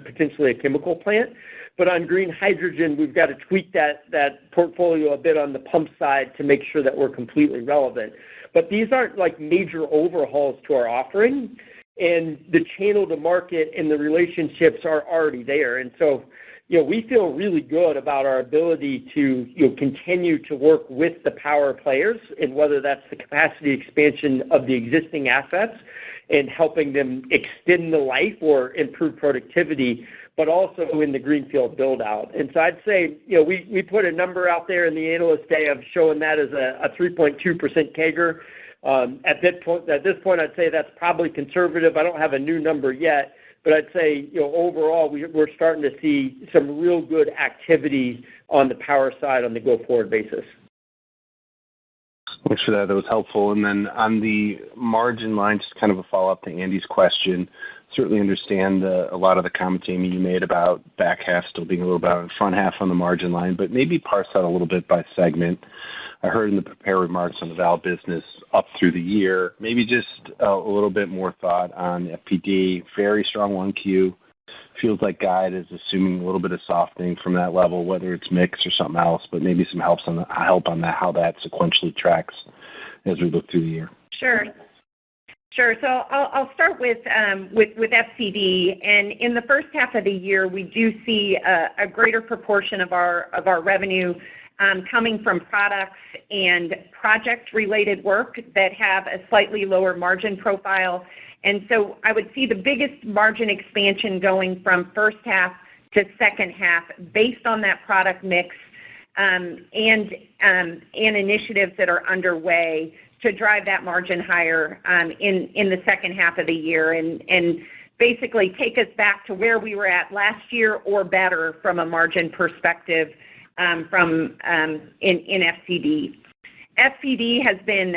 potentially a chemical plant. But on green hydrogen, we've got to tweak that portfolio a bit on the pump side to make sure that we're completely relevant. But these aren't like major overhauls to our offering, and the channel to market and the relationships are already there. And so, we feel really good about our ability to continue to work with the power players, and whether that's the capacity expansion of the existing assets and helping them extend the life or improve productivity, but also in the greenfield build-out. And so I'd say, we put a number out there in the Analyst Day of showing that as a 3.2% CAGR. At this point, I'd say that's probably conservative. I don't have a new number yet, but I'd say, overall, we're starting to see some real good activity on the power side on the go-forward basis. Thanks for that. That was helpful. And then on the margin line, just kind of a follow-up to Andy's question, certainly understand a lot of the comments, Amy, you made about back half still being a little bit on the front half on the margin line, but maybe parse out a little bit by segment. I heard in the prepared remarks on the valve business up through the year. Maybe just a little bit more thought on FPD. Very strong 1Q. Feels like guide is assuming a little bit of softening from that level, whether it's mix or something else, but maybe some help on that, how that sequentially tracks as we look through the year. Sure. So I'll start with FCD, and in the first half of the year, we do see a greater proportion of our revenue coming from products and project-related work that have a slightly lower margin profile. And so I would see the biggest margin expansion going from first half to second half based on that product mix and initiatives that are underway to drive that margin higher in the second half of the year and basically take us back to where we were at last year or better from a margin perspective in FCD. FCD has been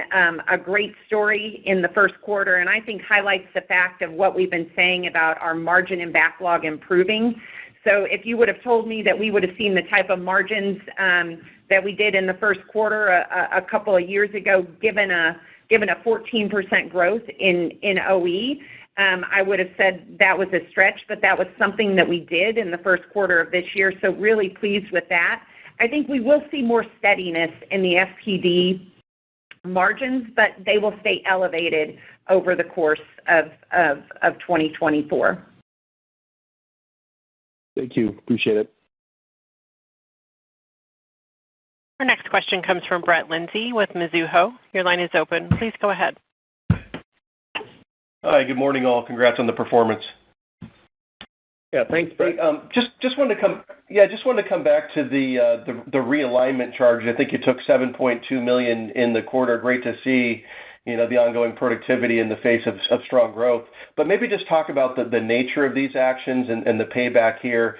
a great story in the first quarter, and I think highlights the fact of what we've been saying about our margin and backlog improving. So if you would have told me that we would have seen the type of margins that we did in the first quarter a couple of years ago, given a 14% growth in OE, I would have said that was a stretch, but that was something that we did in the first quarter of this year, so really pleased with that. I think we will see more steadiness in the FPD margins, but they will stay elevated over the course of 2024. Thank you. Appreciate it. Our next question comes from Brett Lindsey with Mizuho. Your line is open. Please go ahead. Hi, good morning, all. Congrats on the performance. Yeah, thanks, Brett. Just wanted to come back to the realignment charge. I think you took $7.2 million in the quarter. Great to see, the ongoing productivity in the face of strong growth. But maybe just talk about the nature of these actions and the payback here.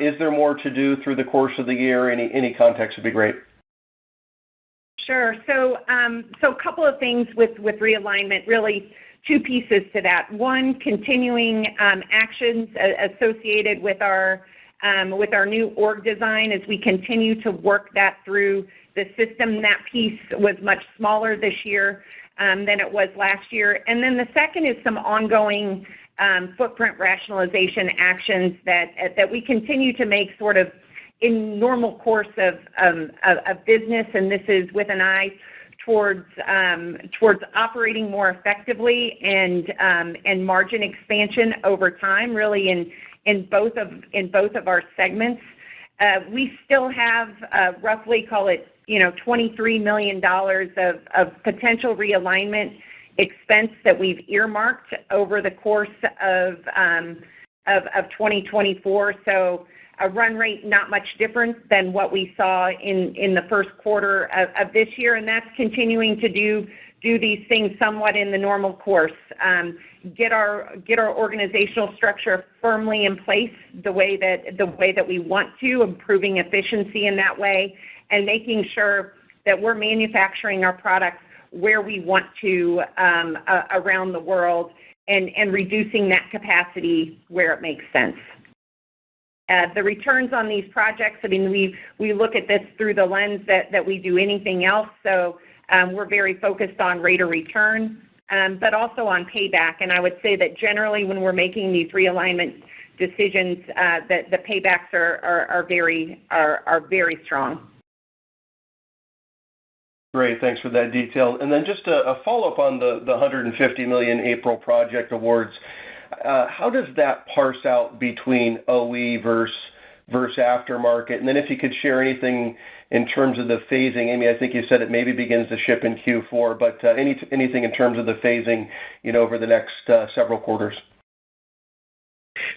Is there more to do through the course of the year? Any context would be great. Sure. So a couple of things with realignment, really two pieces to that. One, continuing actions associated with our new org design as we continue to work that through the system. That piece was much smaller this year than it was last year. And then the second is some ongoing footprint rationalization actions that we continue to make sort of in normal course of business, and this is with an eye towards operating more effectively and margin expansion over time, really in both of our segments. We still have roughly, call it, $23 million of potential realignment expense that we've earmarked over the course of 2024. So a run rate not much different than what we saw in the first quarter of this year, and that's continuing to do these things somewhat in the normal course. Get our organizational structure firmly in place the way that we want to, improving efficiency in that way, and making sure that we're manufacturing our products where we want to around the world, and reducing that capacity where it makes sense. The returns on these projects, we look at this through the lens that we do anything else. So we're very focused on rate of return, but also on payback. And I would say that generally when we're making these realignment decisions, that the paybacks are very strong. Great, thanks for that detail. And then just a follow-up on the $150 million April project awards. How does that parse out between OE versus aftermarket? And then if you could share anything in terms of the phasing. Amy, I think you said it maybe begins to ship in Q4, but anything in terms of the phasing, over the next several quarters?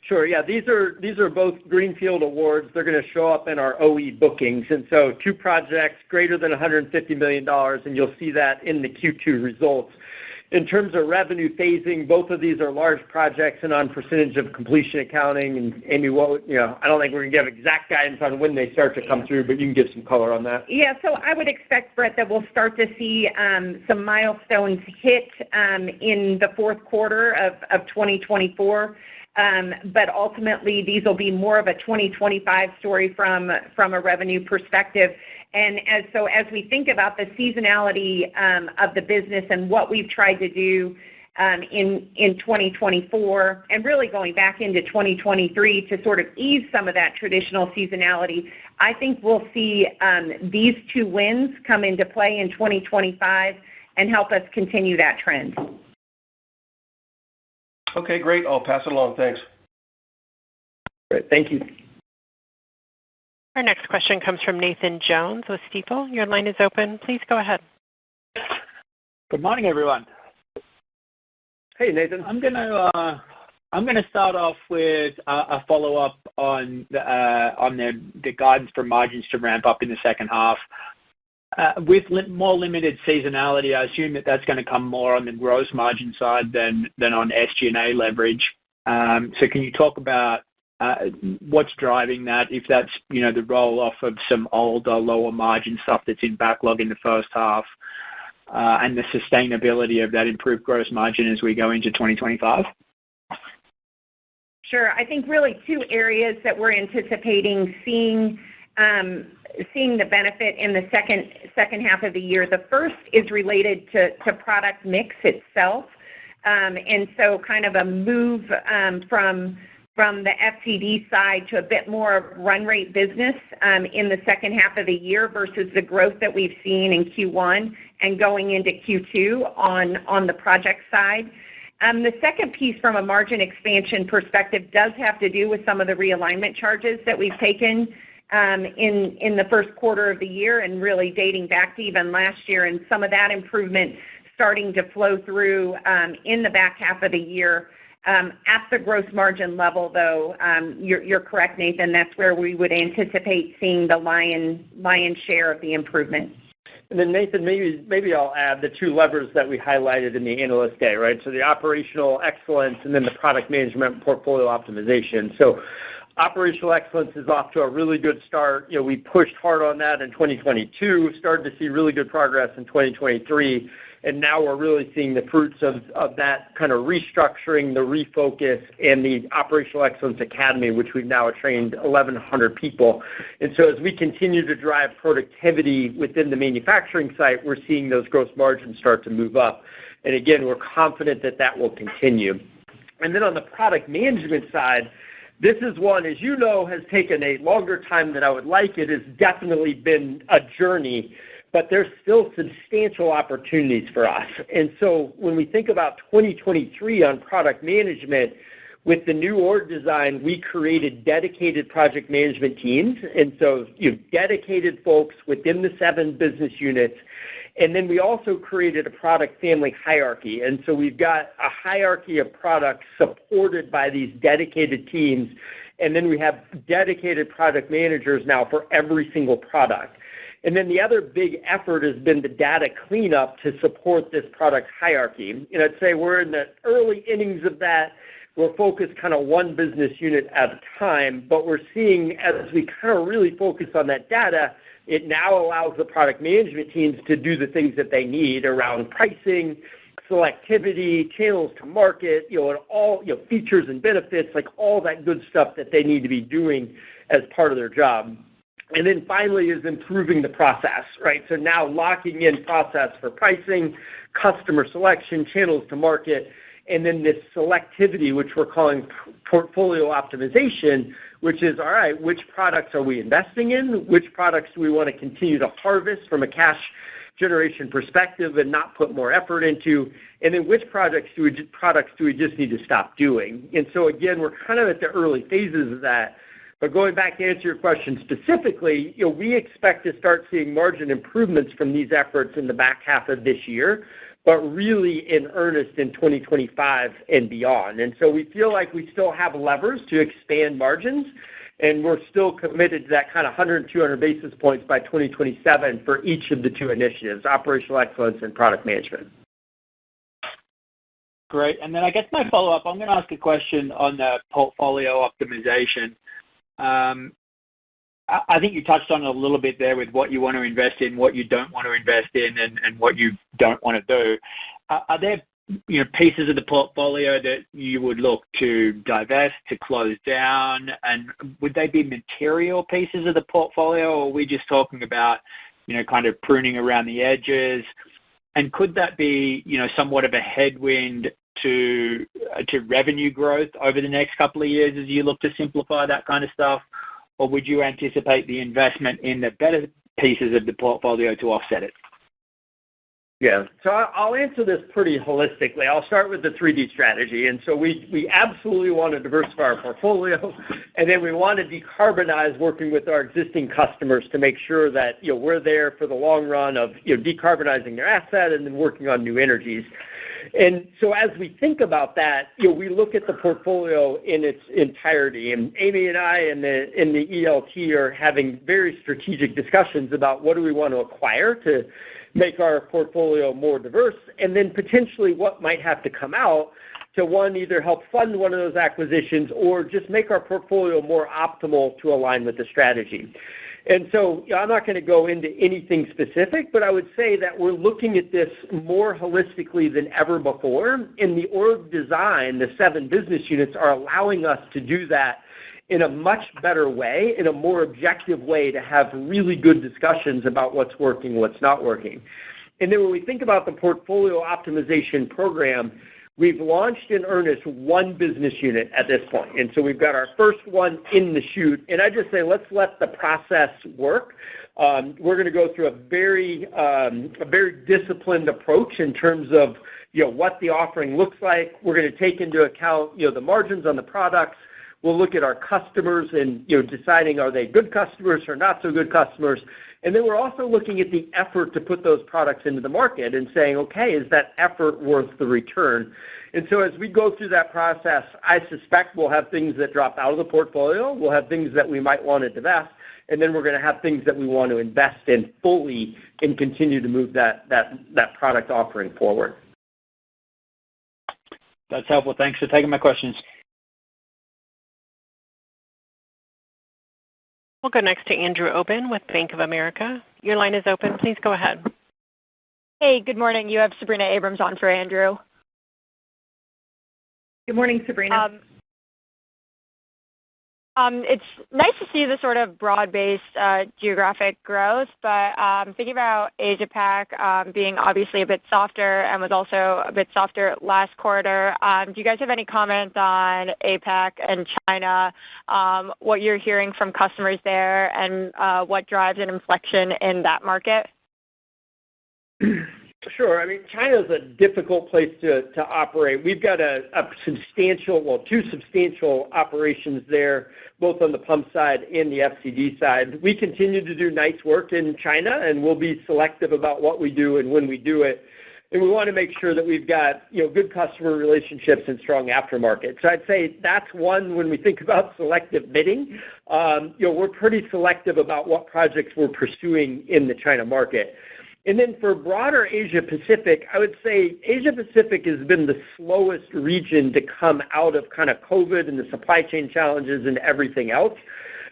Sure. Yeah, these are both greenfield awards. They're going to show up in our OE bookings, and so two projects greater than $150 million, and you'll see that in the Q2 results. In terms of revenue phasing, both of these are large projects and on percentage of completion accounting. And Amy, I don't think we're going to give exact guidance on when they start to come through, but you can give some color on that. Yeah, so I would expect, Brett, that we'll start to see some milestones hit in the fourth quarter of 2024. But ultimately, these will be more of a 2025 story from a revenue perspective. And as we think about the seasonality of the business and what we've tried to do in 2024, and really going back into 2023 to sort of ease some of that traditional seasonality, I think we'll see these two wins come into play in 2025 and help us continue that trend. Okay, great. I'll pass it along. Thanks. Great. Thank you. Our next question comes from Nathan Jones with Stifel. Your line is open. Please go ahead. Good morning, everyone. Hey, Nathan. I'm gonna start off with a follow-up on the guidance for margins to ramp up in the second half. With more limited seasonality, I assume that's going to come more on the gross margin side than on SG&A leverage. So can you talk about what's driving that, if that's, the roll-off of some older, lower margin stuff that's in backlog in the first half, and the sustainability of that improved gross margin as we go into 2025? Sure. I think really two areas that we're anticipating seeing the benefit in the second half of the year. The first is related to product mix itself, and so kind of a move from the FTD side to a bit more of run rate business in the second half of the year versus the growth that we've seen in Q1 and going into Q2 on the project side. The second piece from a margin expansion perspective does have to do with some of the realignment charges that we've taken in the first quarter of the year and really dating back to even last year, and some of that improvement starting to flow through in the back half of the year. At the gross margin level, though, you're correct, Nathan. That's where we would anticipate seeing the lion's share of the improvement. And then, Nathan, maybe I'll add the two levers that we highlighted in the Analyst Day, right? So the operational excellence and then the product management portfolio optimization. So operational excellence is off to a really good start. We pushed hard on that in 2022, started to see really good progress in 2023, and now we're really seeing the fruits of that kind of restructuring, the refocus, and the Operational Excellence Academy, which we've now trained 1,100 people. And so as we continue to drive productivity within the manufacturing site, we're seeing those gross margins start to move up. And again, we're confident that that will continue. And then on the product management side, this is one, as you know, has taken a longer time than I would like. It has definitely been a journey, but there's still substantial opportunities for us. And so when we think about 2023 on product management, with the new org design, we created dedicated project management teams. And so you have dedicated folks within the 7 business units. And then we also created a product family hierarchy. And so we've got a hierarchy of products supported by these dedicated teams. And then we have dedicated product managers now for every single product. And then the other big effort has been the data cleanup to support this product hierarchy. And I'd say we're in the early innings of that. We're focused kind of one business unit at a time, but we're seeing as we kind of really focus on that data, it now allows the product management teams to do the things that they need around pricing, selectivity, channels to market, and all, features and benefits, like all that good stuff that they need to be doing as part of their job. And then finally is improving the process, right? So now locking in process for pricing, customer selection, channels to market, and then this selectivity, which we're calling portfolio optimization, which is, all right, which products are we investing in? Which products do we want to continue to harvest from a cash generation perspective and not put more effort into? And then which products do we just need to stop doing? And so, again, we're kind of at the early phases of that. But going back to answer your question specifically, we expect to start seeing margin improvements from these efforts in the back half of this year, but really in earnest in 2025 and beyond. And so we feel like we still have levers to expand margins, and we're still committed to that kind of 100 and 200 basis points by 2027 for each of the two initiatives, operational excellence and product management. Great. And then I guess my follow-up, I'm going to ask a question on the portfolio optimization. I think you touched on it a little bit there with what you want to invest in, what you don't want to invest in, and what you don't want to do. Are there pieces of the portfolio that you would look to divest, to close down, and would they be material pieces of the portfolio, or are we just talking about kind of pruning around the edges? And could that be somewhat of a headwind to revenue growth over the next couple of years as you look to simplify that kind of stuff? Or would you anticipate the investment in the better pieces of the portfolio to offset it? Yeah, so I'll answer this pretty holistically. I'll start with the 3D strategy. And so we absolutely want to diversify our portfolio, and then we want to decarbonize working with our existing customers to make sure that we're there for the long run of decarbonizing their asset and then working on new energies. And so as we think about that, we look at the portfolio in its entirety. And Amy and I in the ELT are having very strategic discussions about what do we want to acquire to make our portfolio more diverse, and then potentially what might have to come out to, one, either help fund one of those acquisitions or just make our portfolio more optimal to align with the strategy. And so I'm not going to go into anything specific, but I would say that we're looking at this more holistically than ever before. In the org design, the 7 business units are allowing us to do that in a much better way, in a more objective way, to have really good discussions about what's working, what's not working. And then when we think about the portfolio optimization program, we've launched in earnest one business unit at this point. And so we've got our first one in the chute. And I just say, let's let the process work. We're going to go through a very disciplined approach in terms of what the offering looks like. We're going to take into account the margins on the products. We'll look at our customers and, deciding are they good customers or not so good customers. And then we're also looking at the effort to put those products into the market and saying, okay, is that effort worth the return? And so as we go through that process, I suspect we'll have things that drop out of the portfolio. We'll have things that we might want to divest. And then we're going to have things that we want to invest in fully and continue to move that product offering forward. That's helpful. Thanks for taking my questions. We'll go next to Andrew Obin with Bank of America. Your line is open. Please go ahead. Hey, good morning. You have Sabrina Abrams on for Andrew. Good morning, Sabrina. It's nice to see the sort of broad-based geographic growth, but thinking about Asia-Pac being obviously a bit softer and was also a bit softer last quarter, do you guys have any comment on APAC and China, what you're hearing from customers there, and what drives an inflection in that market? Sure. I mean, China is a difficult place to operate. We've got two substantial operations there, both on the pump side and the FCD side. We continue to do nice work in China, and we'll be selective about what we do and when we do it. And we want to make sure that we've got, good customer relationships and strong aftermarket. So I'd say that's one when we think about selective bidding. We're pretty selective about what projects we're pursuing in the China market. And then for broader Asia-Pacific, I would say Asia-Pacific has been the slowest region to come out of kind of COVID and the supply chain challenges and everything else.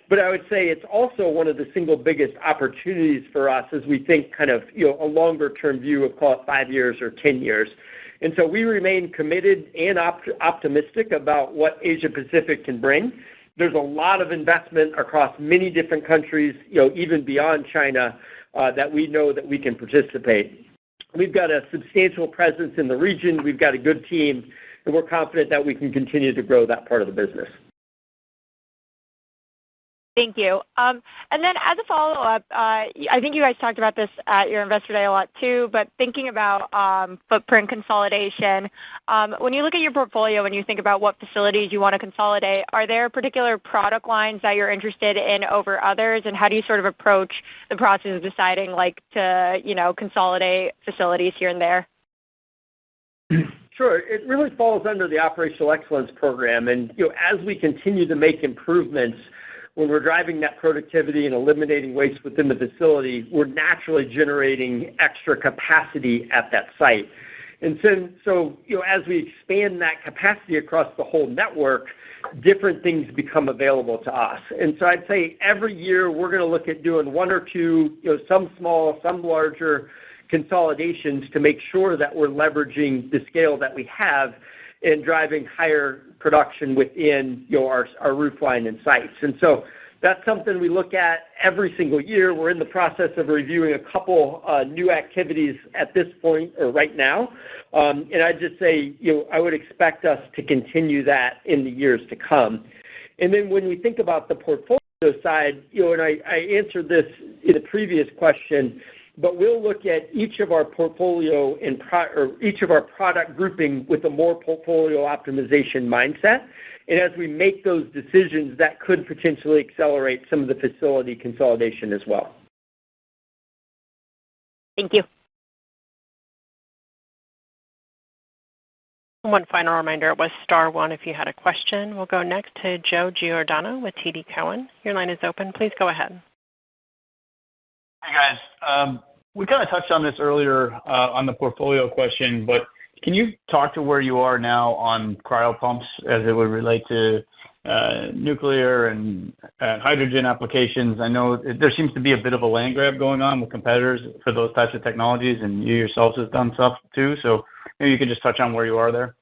But I would say it's also one of the single biggest opportunities for us as we think kind of, a longer-term view of, call it 5 years or 10 years. And so we remain committed and optimistic about what Asia-Pacific can bring. There's a lot of investment across many different countries, even beyond China, that we know that we can participate. We've got a substantial presence in the region. We've got a good team, and we're confident that we can continue to grow that part of the business. Thank you. And then as a follow-up, I think you guys talked about this at your Investor Day a lot too, but thinking about footprint consolidation, when you look at your portfolio and you think about what facilities you want to consolidate, are there particular product lines that you're interested in over others, and how do you sort of approach the process of deciding to consolidate facilities here and there? Sure. It really falls under the Operational Excellence Program, and as we continue to make improvements, when we're driving that productivity and eliminating waste within the facility, we're naturally generating extra capacity at that site. And so as we expand that capacity across the whole network, different things become available to us. And so I'd say every year we're going to look at doing one or two, some small, some larger consolidations to make sure that we're leveraging the scale that we have and driving higher production within our roofline and sites. And so that's something we look at every single year. We're in the process of reviewing a couple new activities at this point or right now. And I'd just say, I would expect us to continue that in the years to come. And then when we think about the portfolio side, and I answered this in a previous question, but we'll look at each of our portfolio or each of our product grouping with a more portfolio optimization mindset. And as we make those decisions, that could potentially accelerate some of the facility consolidation as well. Thank you. One final reminder, it was star one if you had a question. We'll go next to Joe Giordano with TD Cowen. Your line is open. Please go ahead. Hey, guys. We kind of touched on this earlier on the portfolio question, but can you talk to where you are now on cryopumps as it would relate to nuclear and hydrogen applications? I know there seems to be a bit of a land grab going on with competitors for those types of technologies, and you yourselves have done stuff too. So maybe you could just touch on where you are there.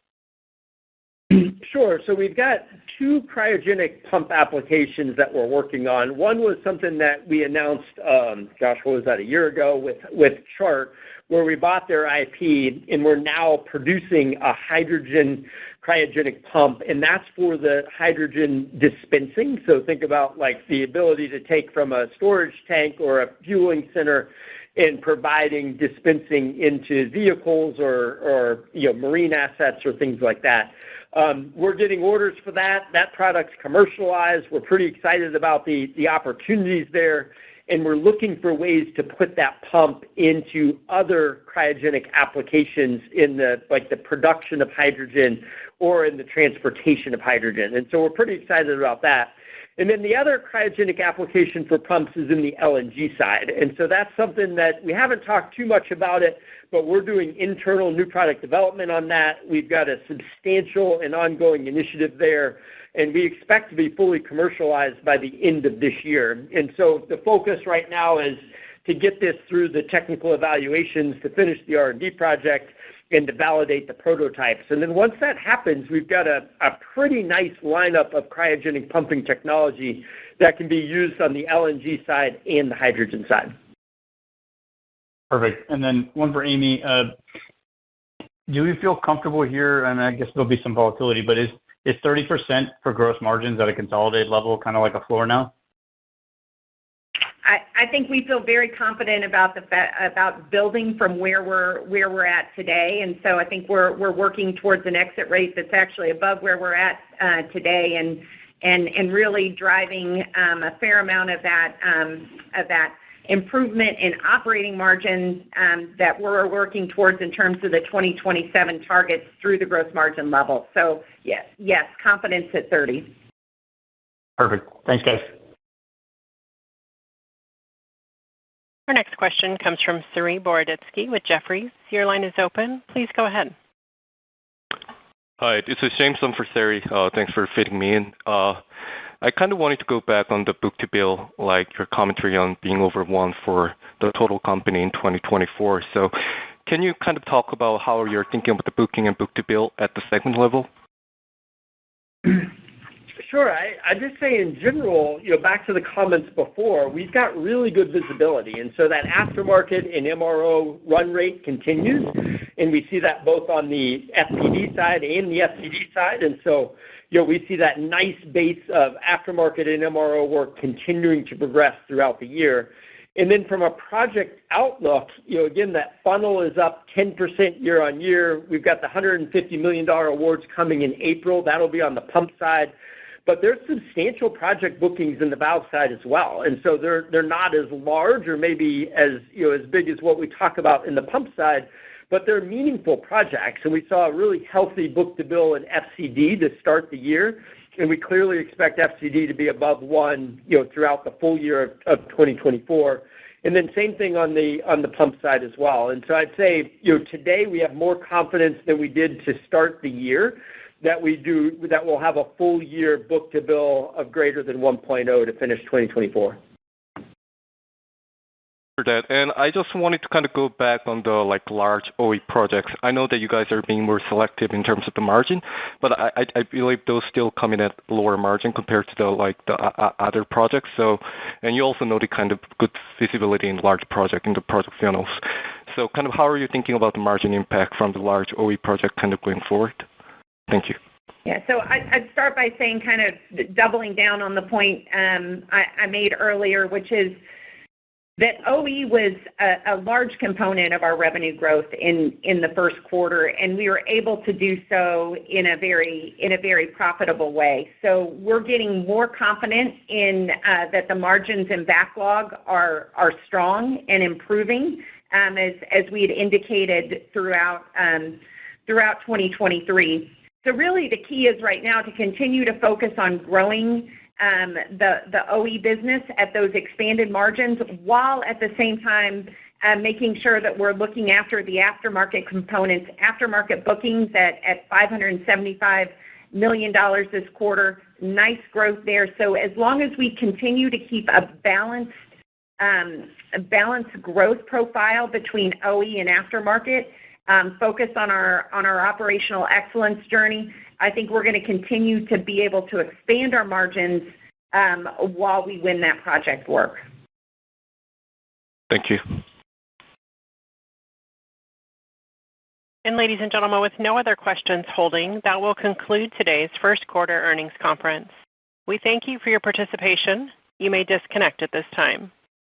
Sure. So we've got two cryogenic pump applications that we're working on. One was something that we announced, what was that, a year ago with Chart, where we bought their IP, and we're now producing a hydrogen cryogenic pump, and that's for the hydrogen dispensing. So think about the ability to take from a storage tank or a fueling center and providing dispensing into vehicles or marine assets or things like that. We're getting orders for that. That product's commercialized. We're pretty excited about the opportunities there, and we're looking for ways to put that pump into other cryogenic applications in the production of hydrogen or in the transportation of hydrogen. And so we're pretty excited about that. And then the other cryogenic application for pumps is in the LNG side. And so that's something that we haven't talked too much about it, but we're doing internal new product development on that. We've got a substantial and ongoing initiative there, and we expect to be fully commercialized by the end of this year. And so the focus right now is to get this through the technical evaluations, to finish the R&D project, and to validate the prototypes. And then once that happens, we've got a pretty nice lineup of cryogenic pumping technology that can be used on the LNG side and the hydrogen side. Perfect. And then one for Amy. Do we feel comfortable here, and I guess there'll be some volatility, but is 30% for gross margins at a consolidated level kind of like a floor now? I think we feel very confident about building from where we're at today, and so I think we're working towards an exit rate that's actually above where we're at today, and really driving a fair amount of that improvement in operating margin that we're working towards in terms of the 2027 targets through the gross margin level. So yes, confidence at 30. Perfect. Thanks, guys. Our next question comes from Saree Boroditsky with Jefferies. Your line is open. Please go ahead. Hi, this is James on for Saree. Thanks for fitting me in. I kind of wanted to go back on the book-to-bill, like your commentary on being over one for the total company in 2024. So can you kind of talk about how you're thinking about the booking and book-to-bill at the segment level? Sure. I just say in general, back to the comments before, we've got really good visibility. And so that aftermarket and MRO run rate continues. And we see that both on the FPD side and the FCD side. And so, we see that nice base of aftermarket and MRO work continuing to progress throughout the year. And then from a project outlook, again, that funnel is up 10% year on year. We've got the $150 million awards coming in April. That'll be on the pump side. But there's substantial project bookings in the valve side as well. And so they're not as large or maybe as big as what we talk about in the pump side, but they're meaningful projects. And we saw a really healthy book-to-bill in FCD to start the year. And we clearly expect FCD to be above one, throughout the full year of 2024. And then same thing on the pump side as well. And so I'd say, today we have more confidence than we did to start the year that we'll have a full year book-to-bill of greater than 1.0 to finish 2024. For that. And I just wanted to kind of go back on the large OE projects. I know that you guys are being more selective in terms of the margin, but I believe those still come in at lower margin compared to the other projects. So, and you also know the kind of good visibility in large project in the project funnels. So kind of how are you thinking about the margin impact from the large OE project kind of going forward? Thank you. Yeah, so I'd start by saying kind of doubling down on the point I made earlier, which is that OE was a large component of our revenue growth in the first quarter, and we were able to do so in a very profitable way. So we're getting more confident in that the margins in backlog are strong and improving, as we had indicated throughout 2023. So really the key is right now to continue to focus on growing the OE business at those expanded margins, while at the same time making sure that we're looking after the aftermarket components, aftermarket bookings at $575 million this quarter, nice growth there. So as long as we continue to keep a balanced growth profile between OE and aftermarket, focus on our operational excellence journey, I think we're going to continue to be able to expand our margins while we win that project work. Thank you. And ladies and gentlemen, with no other questions holding, that will conclude today's first quarter earnings conference. We thank you for your participation. You may disconnect at this time.